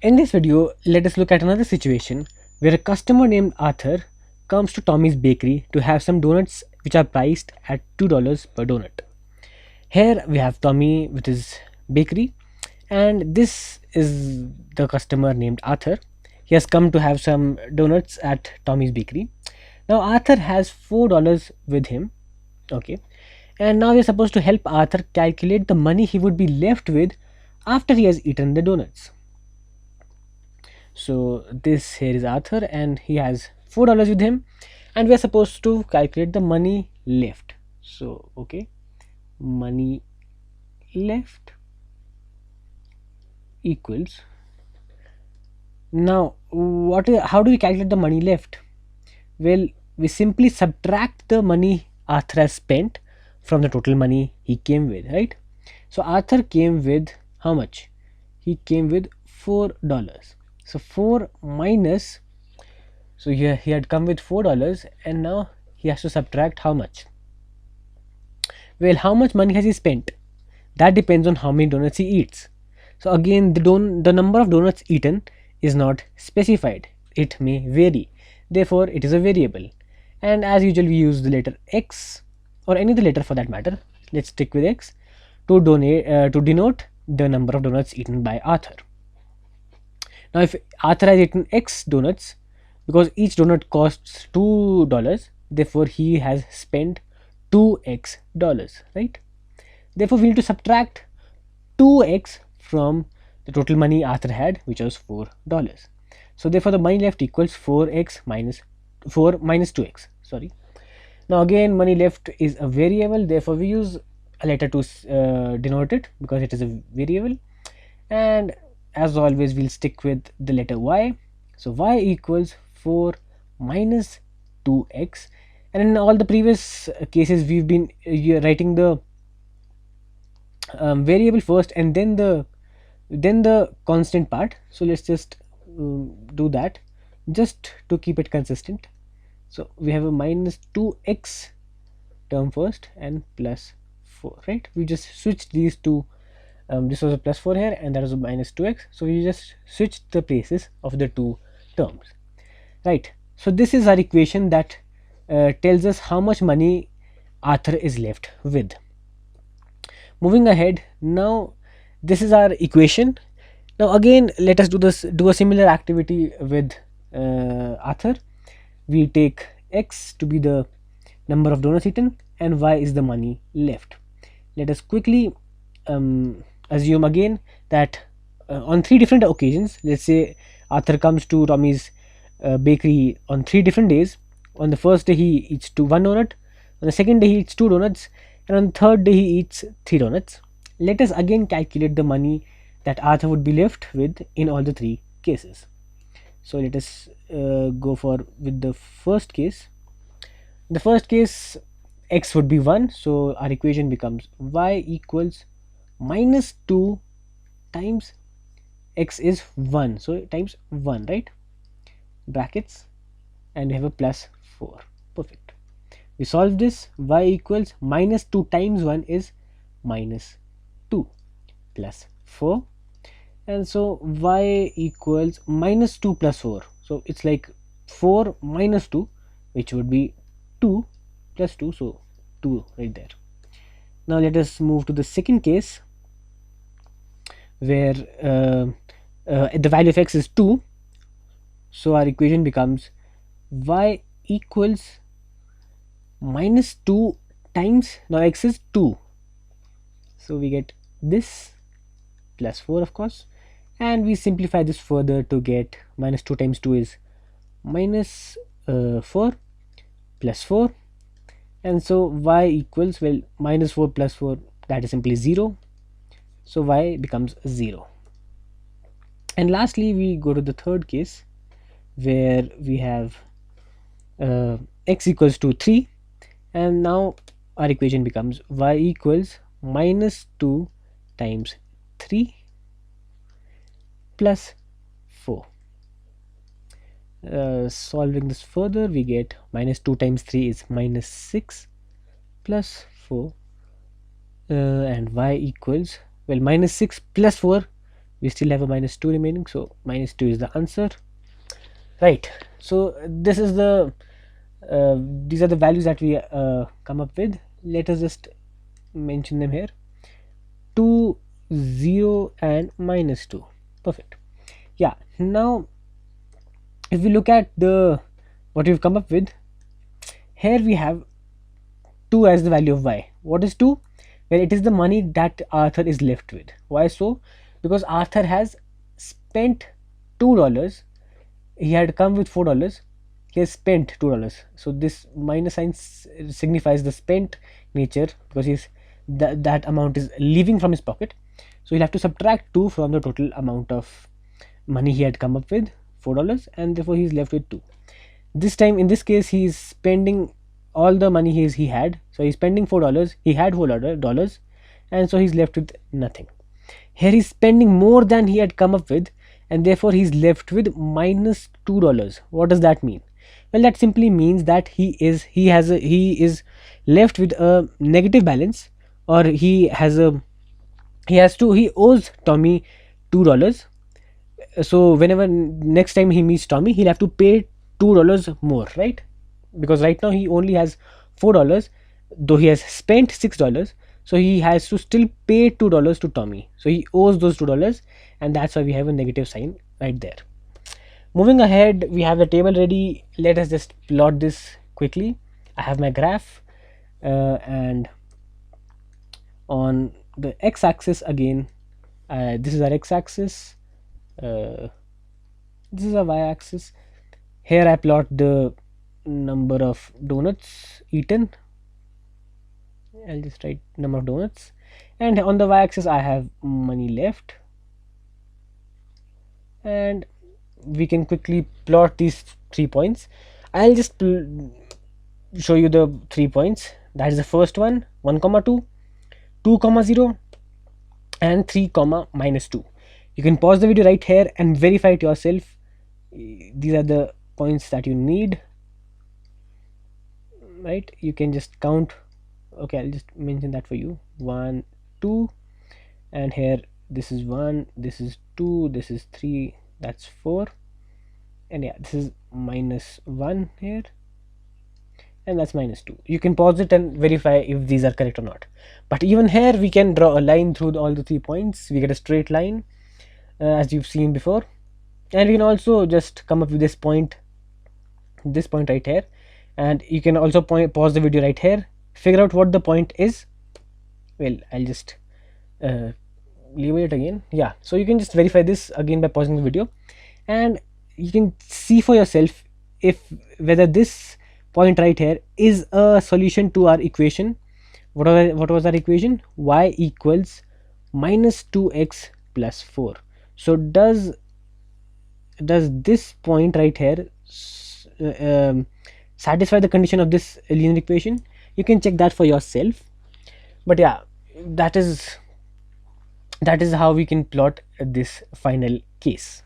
In this video, let us look at another situation where a customer named Arthur comes to Tommy's bakery to have some donuts which are priced at $2 per donut. Here we have Tommy with his bakery, and this is the customer named Arthur. He has come to have some donuts at Tommy's bakery. Now, Arthur has $4 with him, okay, and now we're supposed to help Arthur calculate the money he would be left with after he has eaten the donuts. So this here is Arthur and he has $4 with him, and we are supposed to calculate the money left. So okay, money left equals, now how do we calculate the money left? Well, we simply subtract the money Arthur has spent from the total money he came with, right? So Arthur came with how much? He came with $4. So 4 minus, so here he had come with $4 and now he has to subtract how much? Well, how much money has he spent? That depends on how many donuts he eats. So again, the number of donuts eaten is not specified. It may vary. Therefore, it is a variable. And as usual, we use the letter X or any other letter for that matter. Let's stick with X to denote the number of donuts eaten by Arthur. Now, if Arthur has eaten X donuts, because each donut costs $2, therefore he has spent 2x dollars, right? Therefore, we need to subtract 2x from the total money Arthur had, which was $4. So therefore, the money left equals 4x minus 4 minus 2x. Sorry. Now again, money left is a variable. Therefore, we use a letter to denote it because it is a variable. And as always, we'll stick with the letter y. So y equals 4 minus 2x. And in all the previous cases, we've been writing the variable first and then the constant part. So let's just do that just to keep it consistent. So we have a minus 2x term first and plus 4, right? We just switched these two. This was a plus 4 here and that was a minus 2x, so we just switched the places of the two terms, right? So this is our equation that tells us how much money Arthur is left with. Moving ahead, now this is our equation. Now again, let us do a similar activity with Arthur. We take x to be the number of donuts eaten and y is the money left. Let us quickly assume again that on 3 different occasions, let's say Arthur comes to Tommy's bakery on 3 different days. On the first day he eats 1 donut, on the second day he eats 2 donuts, and on the third day he eats 3 donuts. Let us again calculate the money that Arthur would be left with in all the 3 cases. So let us go with the first case. In the first case, x would be 1, so our equation becomes y equals minus 2 times x is 1, so times 1, right? Brackets, and we have a plus 4. Perfect. We solve this. Y equals minus 2 times 1 is minus 2 plus 4, and so y equals minus 2 plus 4, so it's like 4 minus 2, which would be 2 plus 2, so 2 right there. Now let us move to the second case where the value of x is 2, so our equation becomes y equals minus 2 times, now x is 2, so we get this plus 4 of course, and we simplify this further to get minus 2 times 2 is minus 4 plus 4, and so y equals, well, minus 4 plus 4, that is simply 0, so y becomes 0. And lastly, we go to the third case where we have x equals to 3, and now our equation becomes y equals minus 2 times 3 plus 4. Solving this further, we get minus 2 times 3 is minus 6 plus 4, and y equals, well, minus 6 plus 4, we still have a minus 2 remaining, so minus 2 is the answer, right? So this is the these are the values that we come up with. Let us just mention them here: 2, 0 and minus 2. Perfect. Yeah, now if we look at the what we've come up with, here we have 2 as the value of y. What is 2? Well, it is the money that Arthur is left with. Why so? Because Arthur has spent $2. He had come with $4. He has spent $2. So this minus sign signifies the spent nature, because that amount is leaving from his pocket. So he'll have to subtract 2 from the total amount of money he had come up with, $4, and therefore he's left with 2. This time, in this case, he's spending all the money he had. So he's spending $4. He had $4, and so he's left with nothing. Here he's spending more than he had come up with, and therefore he's left with minus $2. What does that mean? Well, that simply means that he is left with a negative balance, or he owes Tommy $2. So whenever next time he meets Tommy, he'll have to pay $2 more, right? Because right now he only has $4, though he has spent $6. So he has to still pay $2 to Tommy. So he owes those $2, and that's why we have a negative sign right there. Moving ahead, we have the table ready. Let us just plot this quickly. I have my graph, and on the x-axis again, this is our x-axis, this is a y-axis. Here I plot the number of donuts eaten. I'll just write number of donuts, and on the y-axis I have money left, and we can quickly plot these 3 points. I'll just show you the 3 points. That is the first one, 1 comma 2, 2 comma 0, and 3 comma minus 2. You can pause the video right here and verify it yourself. These are the points that you need, right? You can just count. Okay, I'll just mention that for you. 1, 2, and here this is 1, this is 2, this is 3, that's 4, and yeah, this is minus 1 here, and that's minus 2. You can pause it and verify if these are correct or not. But even here we can draw a line through all the 3 points. We get a straight line, as you've seen before, and we can also just come up with this point right here, and you can also pause the video right here, figure out what the point is. Well, I'll just leave it again. Yeah, so you can just verify this again by pausing the video, and you can see for yourself whether this point right here is a solution to our equation. What was our equation? Y equals minus 2x plus 4. So does this point right here satisfy the condition of this linear equation? You can check that for yourself. But yeah, that is how we can plot this final case.